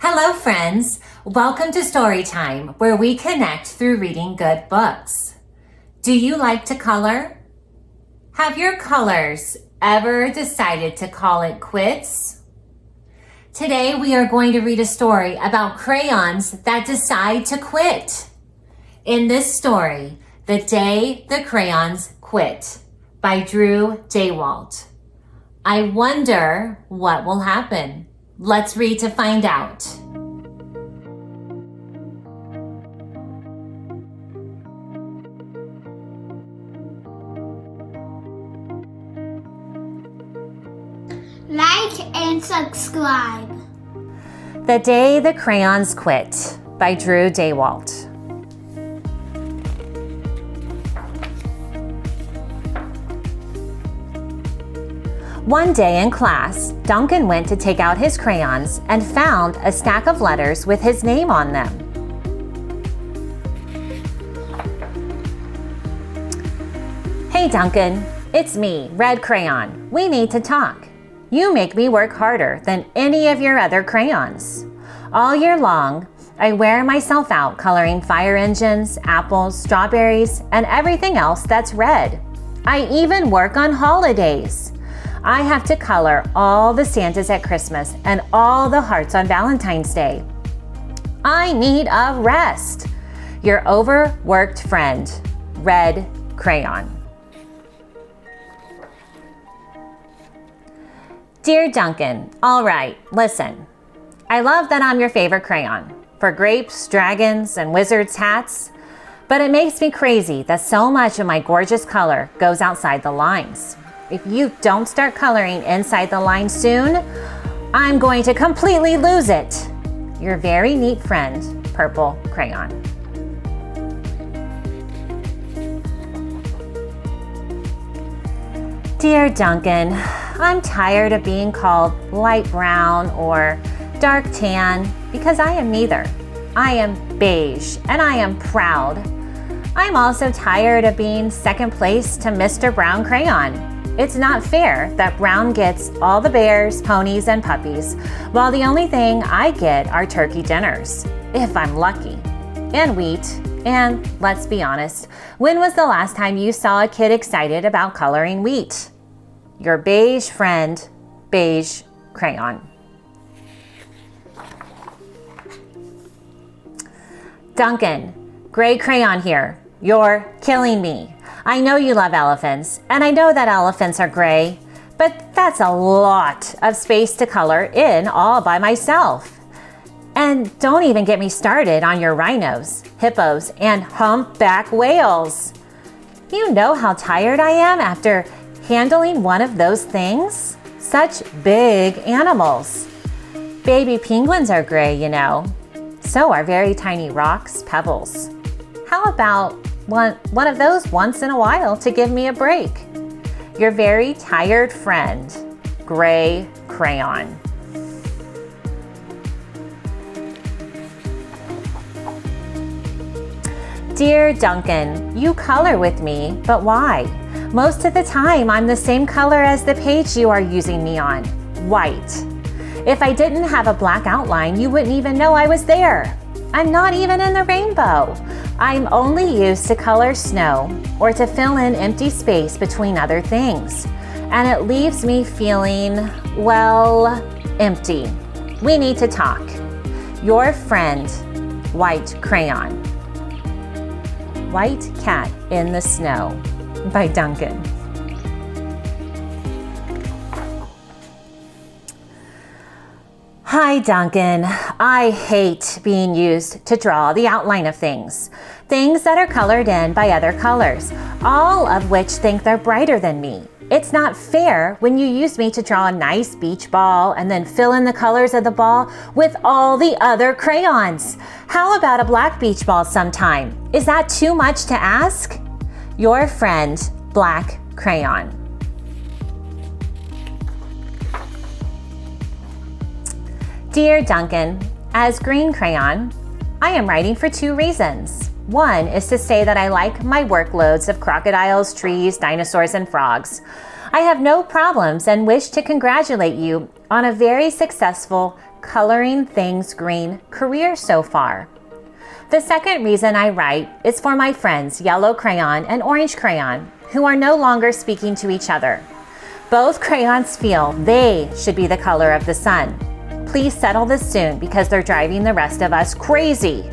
Hello, friends. Welcome to Storytime, where we connect through reading good books. Do you like to color? Have your colors ever decided to call it quits? Today, we are going to read a story about crayons that decide to quit. In this story, The Day the Crayons Quit by Drew Daywalt. I wonder what will happen. Let's read to find out. Like and subscribe. The Day the Crayons Quit by Drew Daywalt. One day in class, Duncan went to take out his crayons and found a stack of letters with his name on them. Hey Duncan, it's me, Red Crayon. We need to talk. You make me work harder than any of your other crayons. All year long, I wear myself out coloring fire engines, apples, strawberries, and everything else that's red. I even work on holidays. I have to color all the Santas at Christmas and all the hearts on Valentine's Day. I need a rest. Your overworked friend, Red Crayon. Dear Duncan, all right, listen. I love that I'm your favorite crayon for grapes, dragons, and wizards' hats, but it makes me crazy that so much of my gorgeous color goes outside the lines. If you don't start coloring inside the line soon, I'm going to completely lose it. Your very neat friend, Purple Crayon. Dear Duncan, I'm tired of being called light brown or dark tan because I am neither. I am beige and I am proud. I'm also tired of being second place to Mr. Brown Crayon. It's not fair that Brown gets all the bears, ponies, and puppies, while the only thing I get are turkey dinners, if I'm lucky, and wheat. And let's be honest, when was the last time you saw a kid excited about coloring wheat? Your beige friend, Beige Crayon. Duncan, Gray Crayon here. You're killing me. I know you love elephants, and I know that elephants are gray, but that's a lot of space to color in all by myself. And don't even get me started on your rhinos, hippos, and humpback whales. You know how tired I am after handling one of those things? Such big animals. Baby penguins are gray, you know. So are very tiny rocks, pebbles. How about one of those once in a while to give me a break? Your very tired friend, Gray Crayon. Dear Duncan, you color with me, but why? Most of the time, I'm the same color as the page you are using me on, white. If I didn't have a black outline, you wouldn't even know I was there. I'm not even in the rainbow. I'm only used to color snow or to fill in empty space between other things. And it leaves me feeling, well, empty. We need to talk. Your friend, White Crayon. White Cat in the Snow by Duncan. Hi, Duncan. I hate being used to draw the outline of things. Things that are colored in by other colors, all of which think they're brighter than me. It's not fair when you use me to draw a nice beach ball and then fill in the colors of the ball with all the other crayons. How about a black beach ball sometime? Is that too much to ask? Your friend, Black Crayon. Dear Duncan, as Green Crayon, I am writing for 2 reasons. One is to say that I like my workloads of crocodiles, trees, dinosaurs, and frogs. I have no problems and wish to congratulate you on a very successful coloring things green career so far. The second reason I write is for my friends Yellow Crayon and Orange Crayon, who are no longer speaking to each other. Both crayons feel they should be the color of the sun. Please settle this soon because they're driving the rest of us crazy.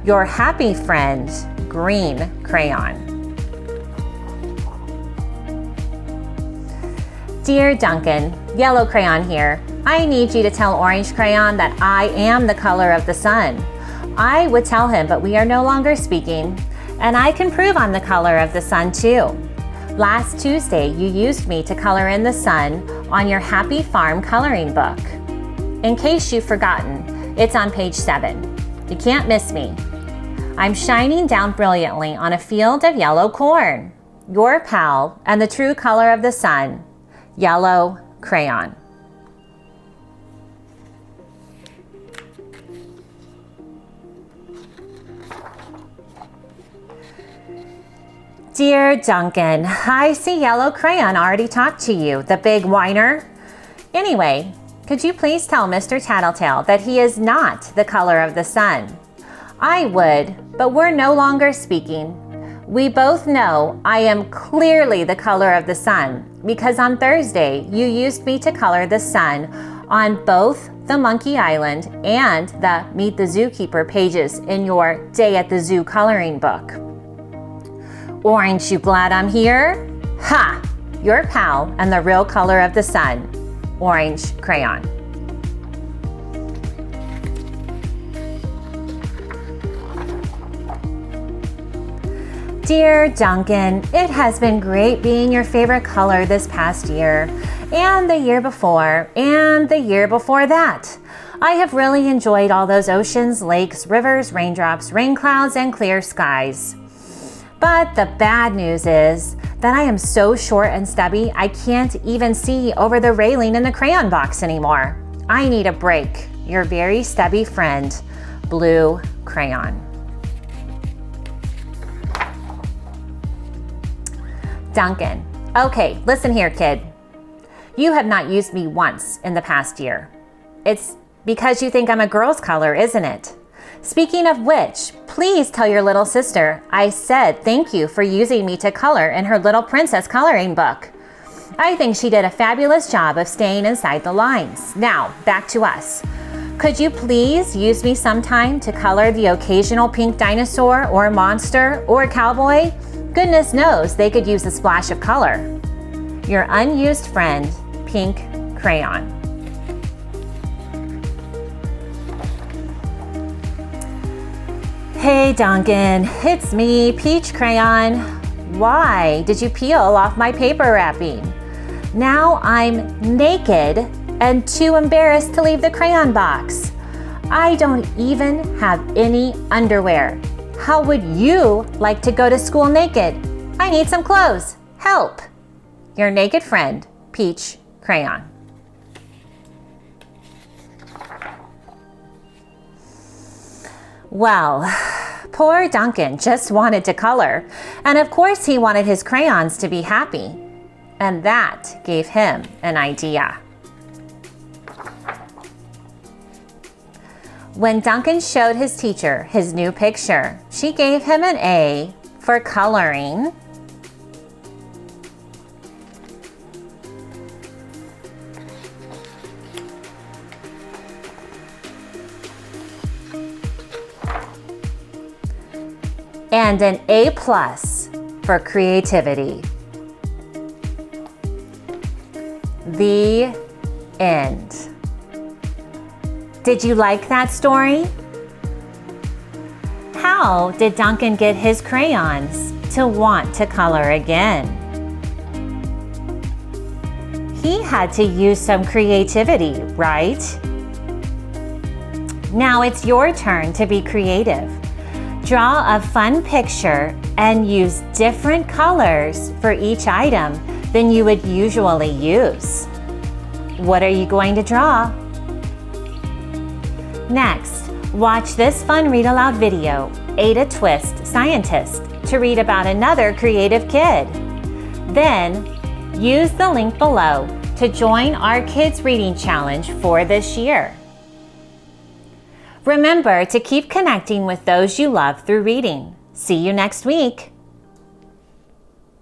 Your happy friend, Green Crayon. Dear Duncan, Yellow Crayon here. I need you to tell Orange Crayon that I am the color of the sun. I would tell him, but we are no longer speaking, and I can prove I'm the color of the sun too. Last Tuesday, you used me to color in the sun on your Happy Farm coloring book. In case you've forgotten, it's on page 7. You can't miss me. I'm shining down brilliantly on a field of yellow corn. Your pal and the true color of the sun, Yellow Crayon. Dear Duncan, I see Yellow Crayon already talked to you, the big whiner. Anyway, could you please tell Mr. Tattletale that he is not the color of the sun? I would, but we're no longer speaking. We both know I am clearly the color of the sun because on Thursday you used me to color the sun on both the Monkey Island and the Meet the Zookeeper pages in your Day at the Zoo coloring book. Orange, you glad I'm here? Ha! Your pal and the real color of the sun, Orange Crayon. Dear Duncan, it has been great being your favorite color this past year, and the year before, and the year before that. I have really enjoyed all those oceans, lakes, rivers, raindrops, rain clouds, and clear skies. But the bad news is that I am so short and stubby, I can't even see over the railing in the crayon box anymore. I need a break. Your very stubby friend, Blue Crayon. Duncan. Okay, listen here, kid. You have not used me once in the past year. It's because you think I'm a girl's color, isn't it? Speaking of which, please tell your little sister I said thank you for using me to color in her Little Princess coloring book. I think she did a fabulous job of staying inside the lines. Now, back to us. Could you please use me sometime to color the occasional pink dinosaur or monster or cowboy? Goodness knows they could use a splash of color. Your unused friend, Pink Crayon. Hey Duncan, it's me, Peach Crayon. Why did you peel off my paper wrapping? Now I'm naked and too embarrassed to leave the crayon box. I don't even have any underwear. How would you like to go to school naked? I need some clothes. Help! Your naked friend, Peach Crayon. Well, poor Duncan just wanted to color, and of course he wanted his crayons to be happy, and that gave him an idea. When Duncan showed his teacher his new picture, she gave him an A for coloring, and an A+ for creativity. The end. Did you like that story? How did Duncan get his crayons to want to color again? He had to use some creativity, right? Now it's your turn to be creative. Draw a fun picture and use different colors for each item than you would usually use. What are you going to draw? Next, watch this fun read aloud video, Ada Twist, Scientist, to read about another creative kid. Then, use the link below to join our Kids Reading Challenge for this year. Remember to keep connecting with those you love through reading. See you next week.